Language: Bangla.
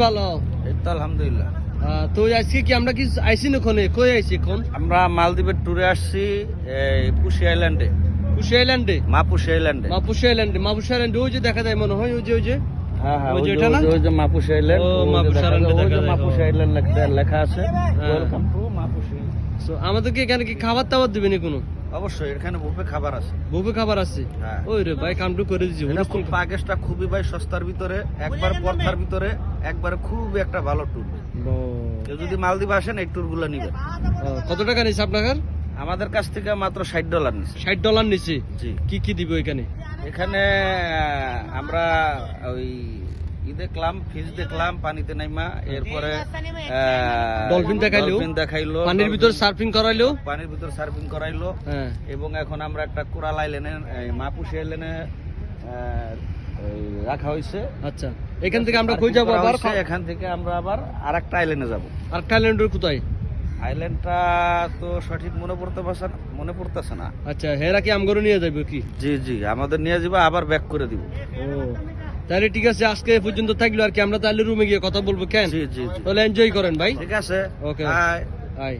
ভালো? এই তো আলহামদুলিল্লাহ। তো আজকে কি আমরা কি আইছি না ওখানে? কই আইছি এখন? আমরা মালদ্বীপের ট্যুরে আসছি পুশি আইল্যান্ডে। পুশি আইল্যান্ডে? মাপুশি আইল্যান্ডে। মাপুশি আইল্যান্ডে, মাপুশি আইল্যান্ডে ওই যে দেখা যায় মনে হয়, ওই যে হ্যাঁ হ্যাঁ, ওই যে ওই ওটা না? যে মাপুশি আইল্যান্ড। ও, মাপুশি আইল্যান্ডে দেখা যায়। মাপুশি আইল্যান্ড লেখা আছে। হ্যাঁ। Welcome to মাপুশি। So, আমাদেরকে এখানে কি খাবার টাবার দিবেন কোনো? অবশ্যই এখানে বুফে খাবার আছে। বুফে খাবার আছে? হ্যাঁ। ওই রে ভাই, কামটু করে দিছি। এটা খুব প্যাকেজটা খুবই ভাই সস্তার ভিতরে, একবার পর্থার ভিতরে, একবারে খুব একটা ভালো ট্যুর। কেউ যদি মালদ্বীপ আসেন এই ট্যুর গুলো নিবেন। কত টাকা নিছে আপনার? আমাদের কাছ থেকে মাত্র $60 নিচ্ছে। $60 নিছে? জি। কি কি দিব এখানে? এখানে আমরা ওই দেখলাম, ফিশ দেখলাম পানিতে নাইমা, এরপরে ডলফিন দেখাইলো, পানির ভিতর সার্ফিং করাইলো, পানির ভিতর সার্ফিং করাইলো। হ্যাঁ। এবং এখন আমরা একটা কোরাল আইল্যান্ডে, মাপুশি আইল্যান্ডে রাখা হয়েছে। আচ্ছা, এখান থেকে আমরা কই যাব আবার? এখান থেকে আমরা আবার আরেকটা আইল্যান্ডে যাব। আরেকটা আইল্যান্ডের কোথায়? আইল্যান্ডটা তো সঠিক মনে পড়তেছে না। আচ্ছা, হেরা কি আমগরে নিয়ে যাবে কি? জি জি, আমাদের নিয়ে যাবো, আবার ব্যাক করে দিব। ও তাহলে ঠিক আছে, আজকে এ পর্যন্ত থাকলো আর কি। আমরা তাহলে রুমে গিয়ে কথা বলবো কেন? জি জি জি, তাহলে এনজয় করেন ভাই। ঠিক আছে। ওকে, বাই। বাই।